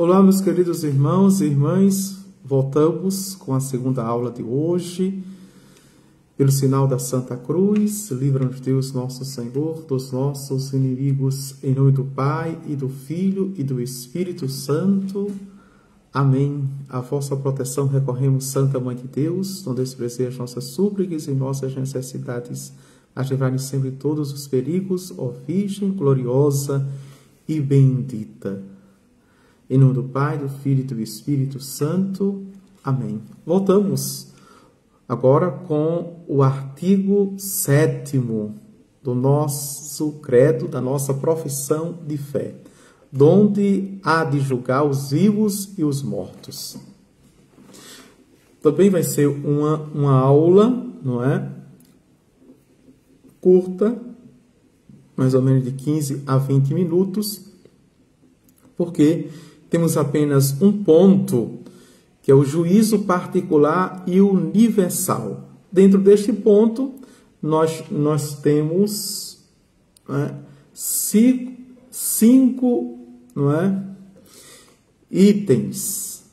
Olá, meus queridos irmãos e irmãs, voltamos com a segunda aula de hoje. Pelo sinal da Santa Cruz, livra-nos Deus nosso Senhor dos nossos inimigos, em nome do Pai, e do Filho, e do Espírito Santo. Amém. A vossa proteção recorremos, Santa Mãe de Deus, não desprezei as nossas súplicas e nossas necessidades, mas livrai-nos sempre todos os perigos, ó Virgem gloriosa e bendita. Em nome do Pai, do Filho e do Espírito Santo. Amém. Voltamos agora com o artigo 7º do nosso credo, da nossa profissão de fé. Donde há de julgar os vivos e os mortos. Também vai ser uma aula, não é? Curta, mais ou menos de 15 a 20 minutos, porque temos apenas um ponto, que é o juízo particular e universal. Dentro deste ponto, nós temos, não é, cinco, não é, itens.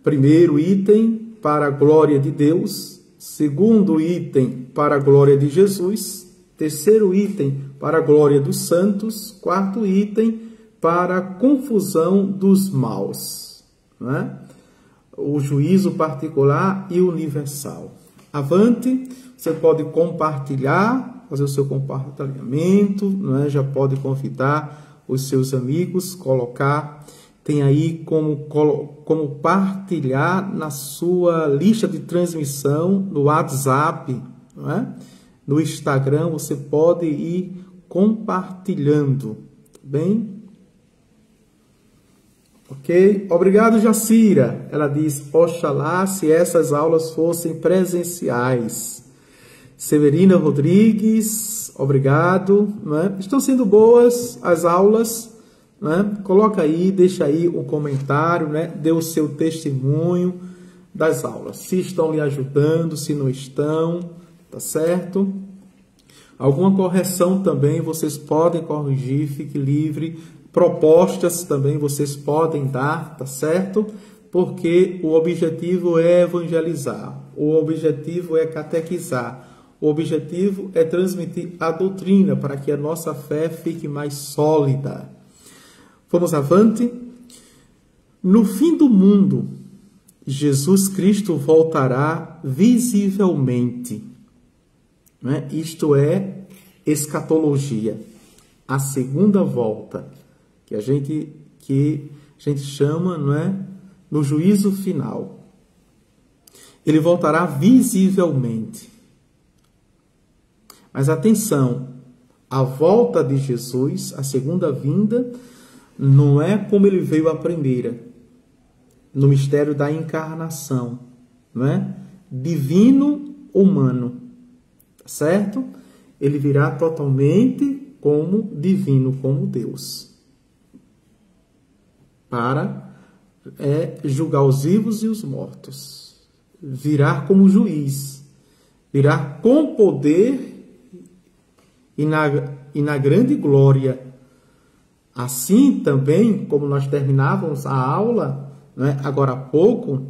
Primeiro item, para a glória de Deus. Segundo item, para a glória de Jesus. Terceiro item, para a glória dos santos. Quarto item, para a confusão dos maus. Não é? O juízo particular e universal. Avante, você pode compartilhar, fazer o seu compartilhamento, não é? Já pode convidar os seus amigos, colocar, tem aí como partilhar na sua lista de transmissão, no WhatsApp, não é? No Instagram, você pode ir compartilhando, tá bem? Ok? Obrigado, Jacira. Ela diz, oxalá se essas aulas fossem presenciais. Severina Rodrigues, obrigado. Né? Estão sendo boas as aulas. Né? Coloca aí, deixa aí um comentário, né? Dê o seu testemunho das aulas. Se estão lhe ajudando, se não estão, tá certo? Alguma correção também vocês podem corrigir, fique livre. Propostas também vocês podem dar, tá certo? Porque o objetivo é evangelizar, o objetivo é catequizar, o objetivo é transmitir a doutrina para que a nossa fé fique mais sólida. Vamos avante. No fim do mundo, Jesus Cristo voltará visivelmente. Né? Isto é escatologia, a segunda volta. Que a gente chama, não é, no juízo final. Ele voltará visivelmente. Mas atenção, a volta de Jesus, a segunda vinda, não é como ele veio a primeira, no mistério da encarnação, não é? Divino humano, certo? Ele virá totalmente como divino, como Deus. Para julgar os vivos e os mortos. Virá como juiz. Virá com poder e na grande glória. Assim também, como nós terminávamos a aula, não é? Agora há pouco,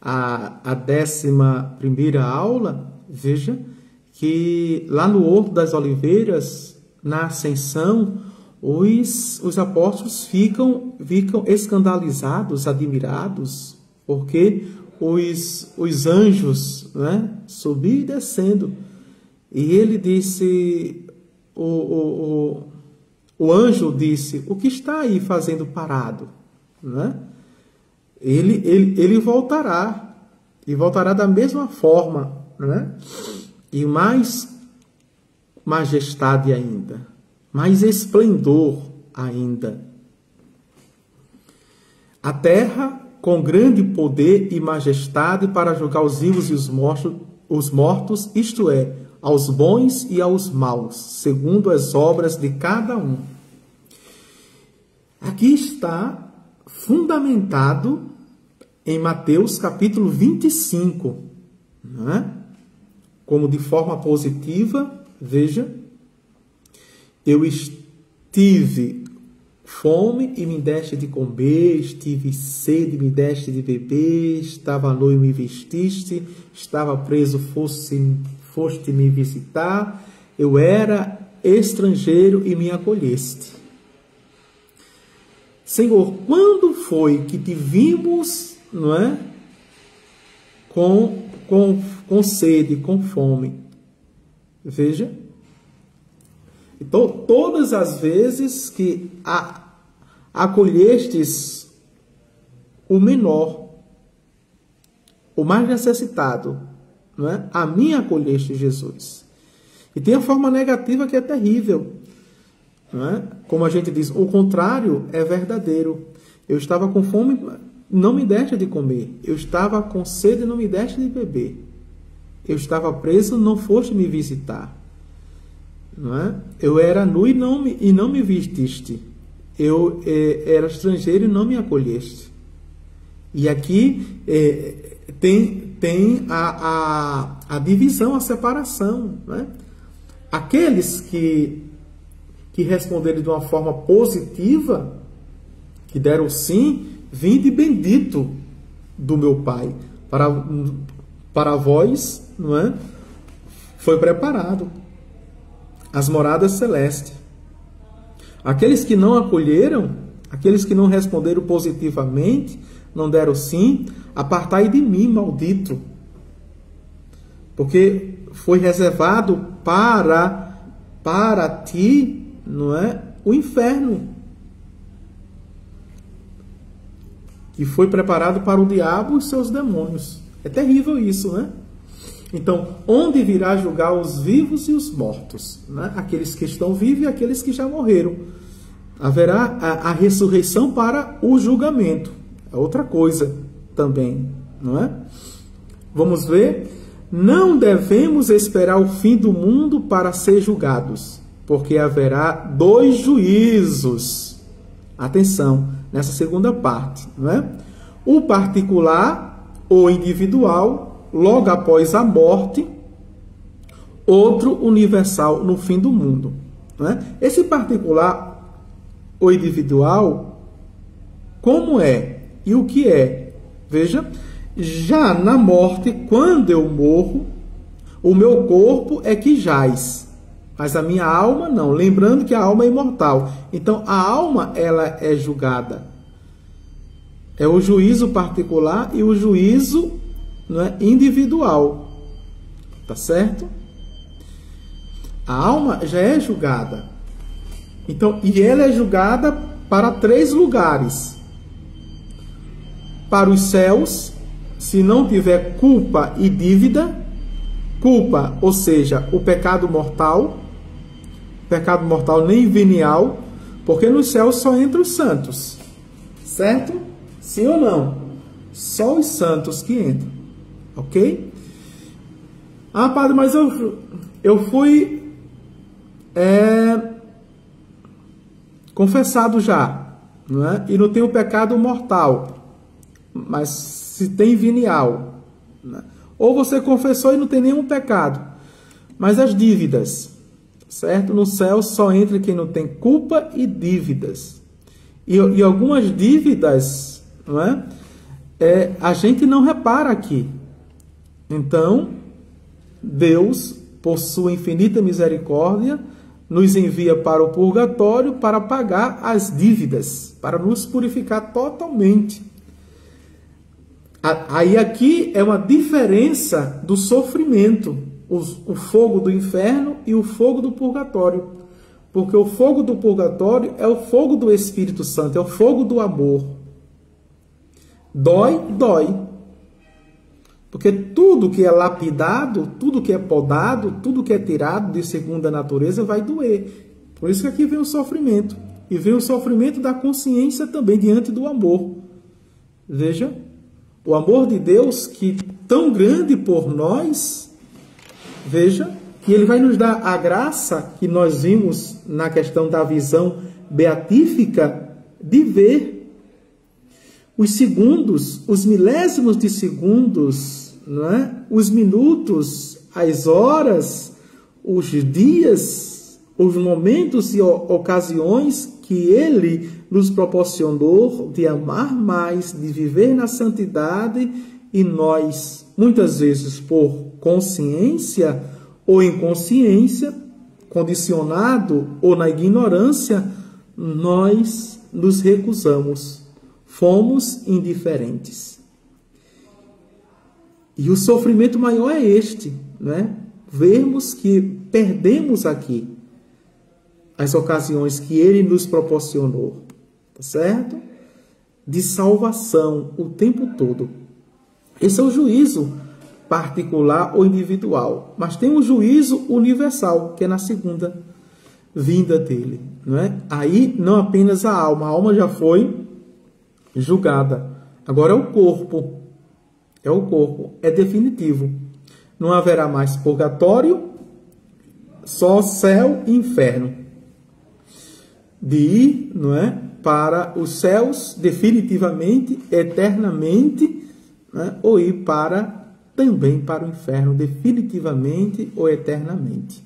a 11ª aula, veja, que lá no Horto das Oliveiras, na Ascensão, os apóstolos ficam escandalizados, admirados, porque os anjos, né, subiam e descendo. E ele disse, o anjo disse, o que está aí fazendo parado? Né? Ele voltará, e voltará da mesma forma, né? E mais majestade ainda. Mais esplendor ainda. A terra com grande poder e majestade para julgar os vivos e os mortos, isto é, aos bons e aos maus, segundo as obras de cada um. Aqui está fundamentado em Mateus capítulo 25, né? Como de forma positiva, veja, eu estive fome e me deste de comer, estive sede e me deste de beber, estava nu e me vestiste, estava preso, foste me visitar, eu era estrangeiro e me acolheste. Senhor, quando foi que te vimos, não é? Com sede, com fome? Veja. Então, todas as vezes que acolhestes o menor, o mais necessitado, não é? A mim acolheste, Jesus. E tem a forma negativa que é terrível, não é? Como a gente diz, o contrário é verdadeiro. Eu estava com fome, não me deste de comer. Eu estava com sede, não me deste de beber. Eu estava preso, não foste me visitar. Não é? Eu era nu e não me vististe. Eu era estrangeiro e não me acolheste. E aqui tem a divisão, a separação. Não é? Aqueles que responderam de uma forma positiva, que deram sim, vinde bendito do meu Pai. Para vós, não é? Foi preparado as moradas celestes. Aqueles que não acolheram, aqueles que não responderam positivamente, não deram sim, apartai de mim, maldito. Porque foi reservado para ti, não é? O inferno. Que foi preparado para o diabo e seus demônios. É terrível isso, né? Então, onde virá julgar os vivos e os mortos? Né? Aqueles que estão vivos e aqueles que já morreram. Haverá a ressurreição para o julgamento. É outra coisa também, não é? Vamos ver. Não devemos esperar o fim do mundo para ser julgados, porque haverá 2 juízos. Atenção, nessa segunda parte, não é? O particular ou individual, logo após a morte, outro universal no fim do mundo. Não é? Esse particular ou individual, como é e o que é? Veja, já na morte, quando eu morro, o meu corpo é que jaz, mas a minha alma não. Lembrando que a alma é imortal. Então, a alma, ela é julgada. É o juízo particular e o juízo, não é, individual. Tá certo? A alma já é julgada. Então, e ela é julgada para 3 lugares. Para os céus, se não tiver culpa e dívida. Culpa, ou seja, o pecado mortal nem venial, porque no céu só entram os santos. Certo? Sim ou não? Só os santos que entram. Ok? Ah, padre, mas eu fui confessado já, não é? E não tenho pecado mortal, mas se tem venial, não é? Ou você confessou e não tem nenhum pecado, mas as dívidas, certo? No céu só entra quem não tem culpa e dívidas. E algumas dívidas, não é? A gente não repara aqui. Então, Deus, por sua infinita misericórdia, nos envia para o purgatório para pagar as dívidas, para nos purificar totalmente. Aí aqui é uma diferença do sofrimento, o fogo do inferno e o fogo do purgatório. Porque o fogo do purgatório é o fogo do Espírito Santo, é o fogo do amor. Dói, dói. Porque tudo que é lapidado, tudo que é podado, tudo que é tirado de segunda natureza vai doer. Por isso que aqui vem o sofrimento. E vem o sofrimento da consciência também diante do amor. Veja, o amor de Deus que tão grande por nós, veja, que Ele vai nos dar a graça que nós vimos na questão da visão beatífica de ver os segundos, os milésimos de segundos, não é? Os minutos, as horas, os dias, os momentos e ocasiões que Ele nos proporcionou de amar mais, de viver na santidade, e nós, muitas vezes por consciência ou inconsciência, condicionado ou na ignorância, nós nos recusamos, fomos indiferentes. E o sofrimento maior é este, né? Vermos que perdemos aqui as ocasiões que Ele nos proporcionou, tá certo? De salvação o tempo todo. Esse é o juízo particular ou individual, mas tem um juízo universal, que é na segunda vinda dele, não é? Aí não apenas a alma já foi julgada, agora é o corpo, é definitivo. Não haverá mais purgatório, só céu e inferno. De ir, não é, para os céus definitivamente, eternamente, né, ou ir também para o inferno definitivamente ou eternamente.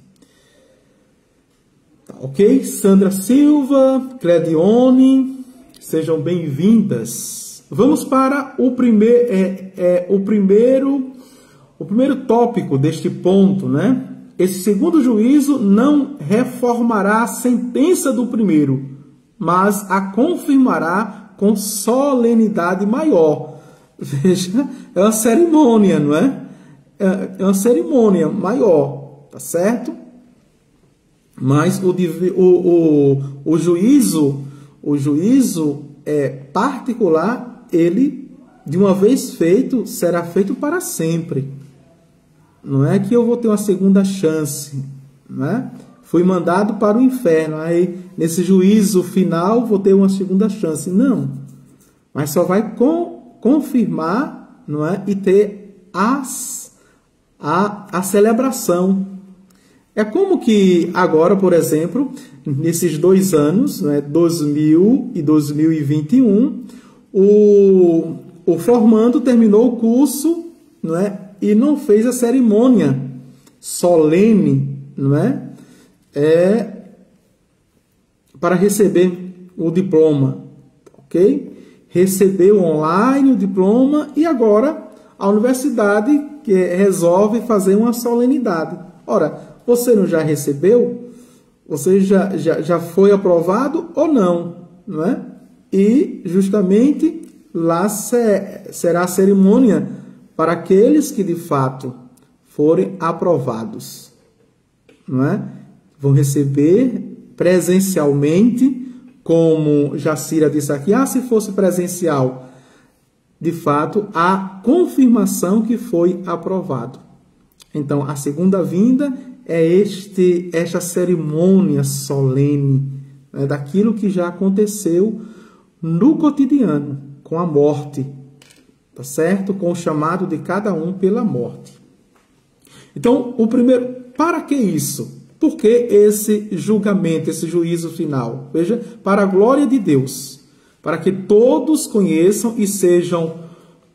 Tá, ok? Sandra Silva, Cledione, sejam bem-vindas. Vamos para o primeiro tópico deste ponto, né? Esse segundo juízo não reformará a sentença do primeiro, mas a confirmará com solenidade maior. Veja, é uma cerimônia, não é? É uma cerimônia maior, tá certo? Mas o juízo particular, ele, de uma vez feito, será feito para sempre. Não é que eu vou ter uma segunda chance, né? Fui mandado para o inferno, aí nesse juízo final vou ter uma segunda chance. Não, mas só vai confirmar, não é? E ter a celebração. É como que agora, por exemplo, nesses 2 anos, né, 2000 e 2021, o formando terminou o curso, não é? E não fez a cerimônia solene, não é? Para receber o diploma, ok? Recebeu online o diploma e agora a universidade que resolve fazer uma solenidade. Ora, você não já recebeu? Você já foi aprovado ou não, não é? E justamente lá será a cerimônia para aqueles que de fato forem aprovados, não é? Vão receber presencialmente, como Jacira disse aqui, se fosse presencial, de fato, a confirmação que foi aprovado. Então, a segunda vinda é esta cerimônia solene, né, daquilo que já aconteceu no cotidiano, com a morte, tá certo? Com o chamado de cada um pela morte. Então, o primeiro, para que isso? Por que esse julgamento, esse juízo final? Veja, para a glória de Deus, para que todos conheçam e sejam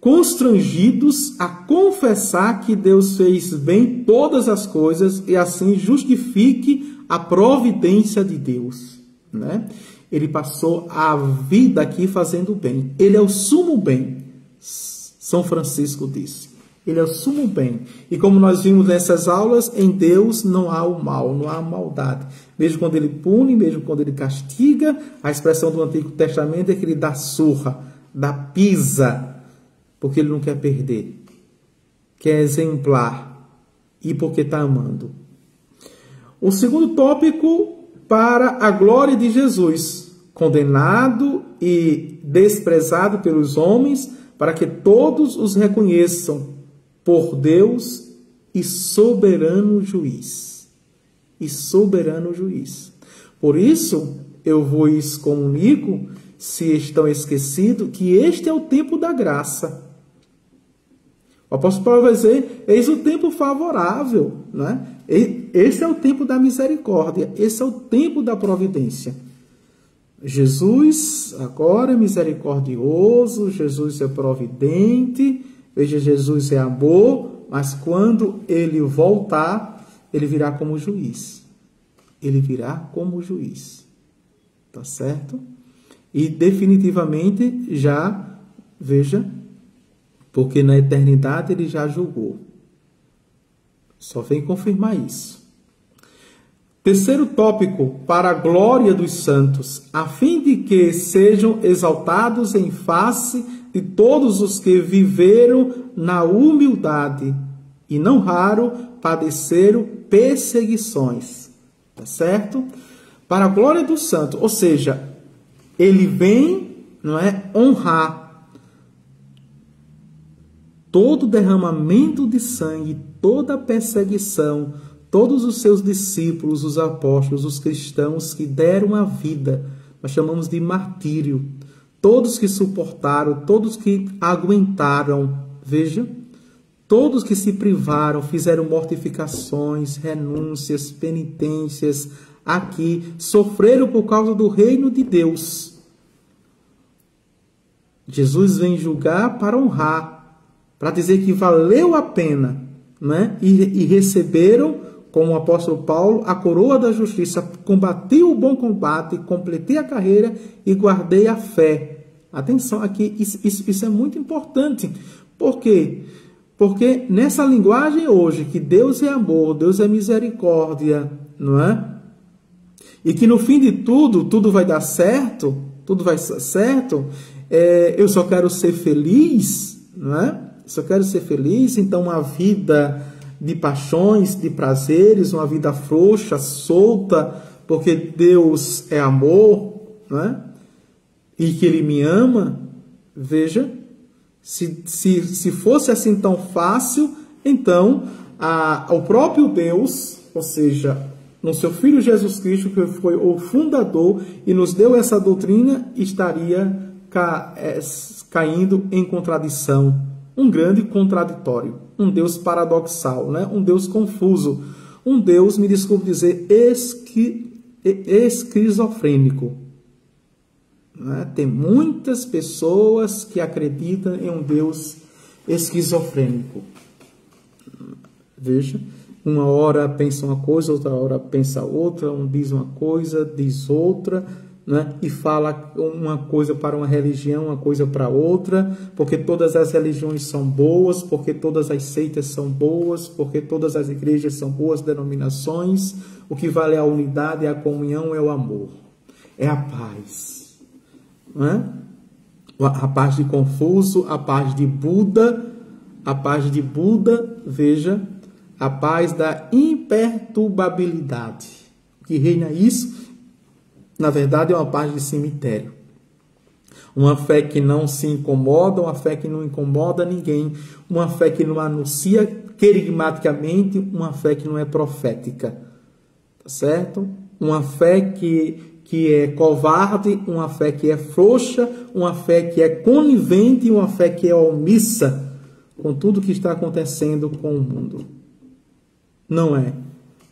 constrangidos a confessar que Deus fez bem todas as coisas e assim justifique a providência de Deus, né? Ele passou a vida aqui fazendo bem. Ele é o sumo bem. São Francisco disse. Ele é o sumo bem. E como nós vimos nessas aulas, em Deus não há o mal, não há a maldade. Mesmo quando ele pune, mesmo quando ele castiga, a expressão do Antigo Testamento é que ele dá surra, dá pisa, porque ele não quer perder. Quer exemplar e porque está amando. O segundo tópico, para a glória de Jesus, condenado e desprezado pelos homens, para que todos os reconheçam por Deus e soberano juiz. E soberano juiz. Por isso, eu vos comunico, se estão esquecidos, que este é o tempo da graça. O apóstolo Paulo vai dizer, eis o tempo favorável, né? Esse é o tempo da misericórdia, esse é o tempo da providência. Jesus agora é misericordioso, Jesus é providente, veja, Jesus é amor, mas quando ele voltar, ele virá como juiz. Ele virá como juiz. tá certo? E definitivamente já, veja, porque na eternidade ele já julgou. Só vem confirmar isso. Terceiro tópico, para a glória dos santos, a fim de que sejam exaltados em face de todos os que viveram na humildade e não raro padeceram perseguições. Tá certo? Para a glória dos santos, ou seja, ele vem, não é, honrar todo derramamento de sangue, toda perseguição, todos os seus discípulos, os apóstolos, os cristãos que deram a vida, nós chamamos de martírio, todos que suportaram, todos que aguentaram, veja, todos que se privaram, fizeram mortificações, renúncias, penitências, aqui, sofreram por causa do reino de Deus. Jesus vem julgar para honrar, para dizer que valeu a pena, né? E receberam, como o apóstolo Paulo, a coroa da justiça. Combati o bom combate, completei a carreira e guardei a fé. Atenção aqui, isso é muito importante. Por quê? Porque nessa linguagem hoje, que Deus é amor, Deus é misericórdia, não é? E que no fim de tudo, tudo vai dar certo, tudo vai ser certo, eu só quero ser feliz, não é? Só quero ser feliz, então uma vida de paixões, de prazeres, uma vida frouxa, solta, porque Deus é amor, não é? E que Ele me ama, veja, se fosse assim tão fácil, então o próprio Deus, ou seja, no seu Filho Jesus Cristo, que foi o fundador e nos deu essa doutrina, estaria caindo em contradição. Um grande contraditório. Um Deus paradoxal, né? Um Deus confuso. Um Deus, me desculpe dizer, esquizofrênico. Né? Tem muitas pessoas que acreditam em um Deus esquizofrênico. Veja. Uma hora pensa uma coisa, outra hora pensa outra, um diz uma coisa, diz outra, né? E fala uma coisa para uma religião, uma coisa para outra, porque todas as religiões são boas, porque todas as seitas são boas, porque todas as igrejas são boas denominações, o que vale é a unidade, é a comunhão, é o amor, é a paz, não é? A paz de Confúcio, a paz de Buda, veja, a paz da imperturbabilidade. O que reina isso, na verdade, é uma paz de cemitério. Uma fé que não se incomoda, uma fé que não incomoda ninguém, uma fé que não anuncia querigmaticamente, uma fé que não é profética. Tá certo? Uma fé que é covarde, uma fé que é frouxa, uma fé que é conivente, uma fé que é omissa com tudo que está acontecendo com o mundo. Não é.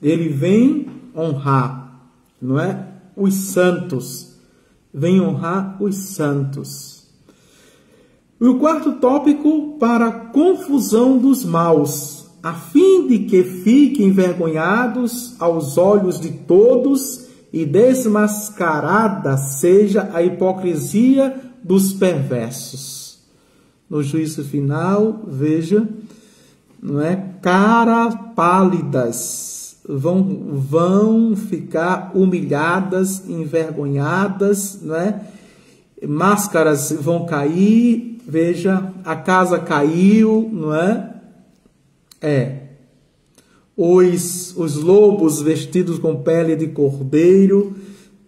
Ele vem honrar, não é? Os santos. Vem honrar os santos. E o quarto tópico, para a confusão dos maus, a fim de que fiquem envergonhados aos olhos de todos e desmascarada seja a hipocrisia dos perversos. No juízo final, veja, não é? Caras pálidas vão ficar humilhadas, envergonhadas, não é? Máscaras vão cair, veja, a casa caiu, não é? Os lobos vestidos com pele de cordeiro,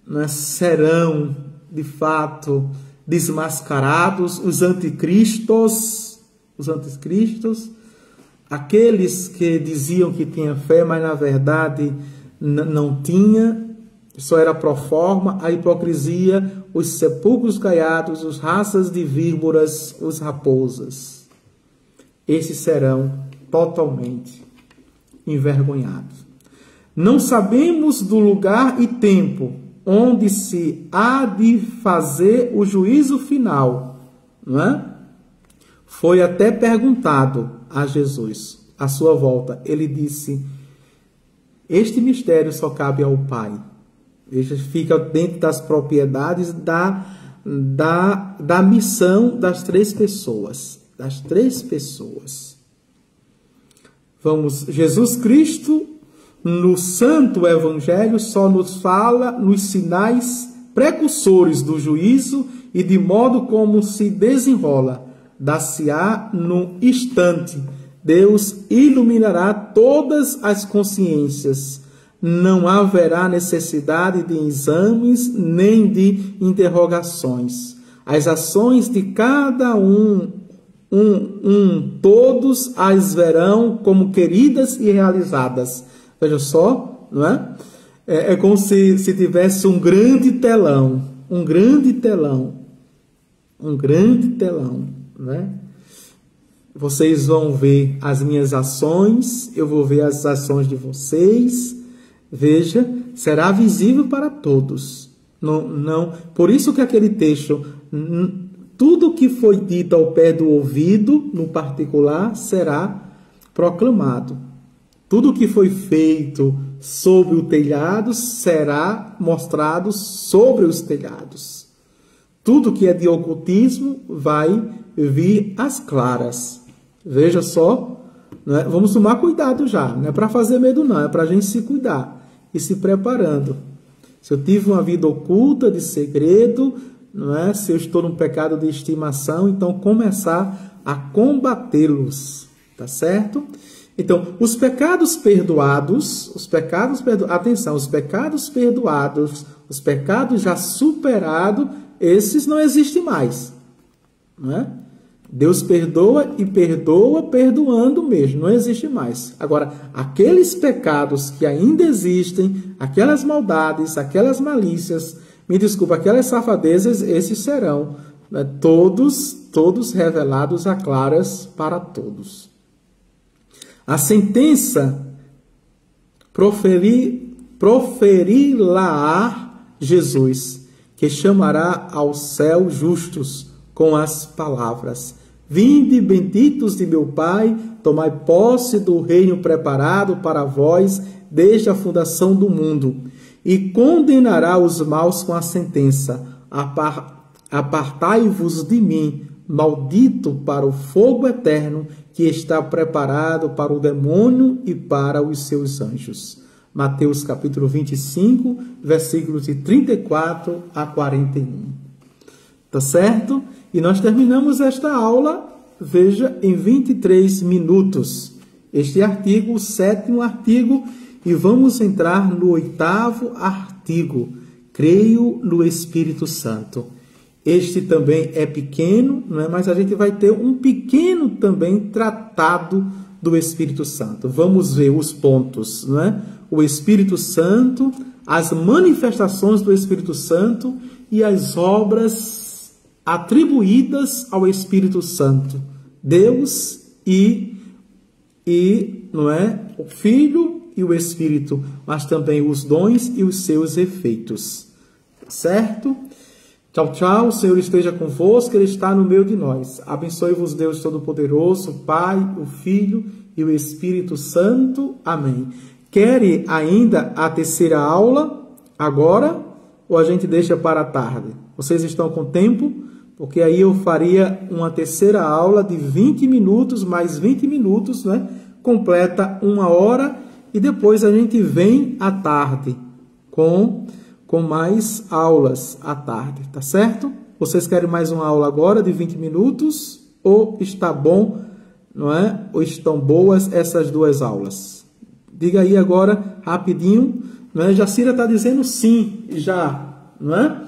não é? Serão, de fato, desmascarados, os anticristos, aqueles que diziam que tinha fé, mas na verdade não tinha, só era pro forma, a hipocrisia, os sepulcros caiados, os raças de víboras, os raposas. Esses serão totalmente envergonhados. Não sabemos do lugar e tempo onde se há de fazer o juízo final, não é? Foi até perguntado a Jesus, à sua volta, ele disse: este mistério só cabe ao Pai. Veja, fica dentro das propriedades da missão das três pessoas. Das três pessoas. Vamos, Jesus Cristo, no Santo Evangelho, só nos fala nos sinais precursores do juízo e de modo como se desenrola. Dar-se-á num instante. Deus iluminará todas as consciências. Não haverá necessidade de exames nem de interrogações. As ações de cada todos as verão como queridas e realizadas. Veja só, não é? É como se tivesse um grande telão, não é? Vocês vão ver as minhas ações, eu vou ver as ações de vocês. Veja, será visível para todos. Não, por isso que aquele texto, tudo que foi dito ao pé do ouvido, no particular, será proclamado. Tudo que foi feito sobre o telhado será mostrado sobre os telhados. Tudo que é de ocultismo vai vir às claras. Veja só, não é? Vamos tomar cuidado já. Não é para fazer medo não, é para a gente se cuidar e se preparando. Se eu tive uma vida oculta, de segredo, não é? Se eu estou num pecado de estimação, então começar a combatê-los, tá certo? Então, os pecados perdoados, atenção, os pecados perdoados, os pecados já superados, esses não existem mais, não é? Deus perdoa e perdoa perdoando mesmo, não existe mais. Agora, aqueles pecados que ainda existem, aquelas maldades, aquelas malícias, me desculpa, aquelas safadezas, esses serão, né, todos revelados a claras para todos. A sentença proferir-la-á Jesus, que chamará ao céu justos com as palavras: Vinde, benditos de meu Pai, tomai posse do reino preparado para vós desde a fundação do mundo. E condenará os maus com a sentença: Apartai-vos de mim, maldito, para o fogo eterno que está preparado para o demônio e para os seus anjos. Mateus capítulo 25, versículos de 34 a 41. Tá certo? E nós terminamos esta aula, veja, em 23 minutos. Este artigo, o 7º artigo, e vamos entrar no 8º artigo. Creio no Espírito Santo. Este também é pequeno, não é? Mas a gente vai ter um pequeno também tratado do Espírito Santo. Vamos ver os pontos, não é? O Espírito Santo, as manifestações do Espírito Santo e as obras atribuídas ao Espírito Santo. Deus e não é? O Filho e o Espírito, mas também os dons e os seus efeitos. Certo? Tchau, tchau. O Senhor esteja convosco, Ele está no meio de nós. Abençoe-vos, Deus Todo-Poderoso, Pai, o Filho e o Espírito Santo. Amém. Quer ainda a terceira aula agora ou a gente deixa para a tarde? Vocês estão com tempo? Porque aí eu faria uma terceira aula de 20 minutos, mais 20 minutos, né? Completa 1 hora e depois a gente vem à tarde com mais aulas à tarde, tá certo? Vocês querem mais uma aula agora de 20 minutos? Ou está bom, não é? Ou estão boas essas duas aulas? Diga aí agora, rapidinho, não é? Jacira está dizendo sim, já, não é?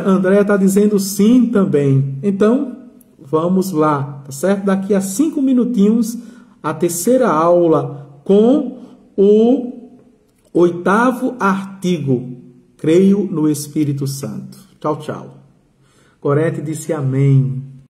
Andréia está dizendo sim também. Então, vamos lá, tá certo? Daqui a 5 minutinhos, a terceira aula com o 8º artigo. Creio no Espírito Santo. Tchau, tchau. Gorete disse amém.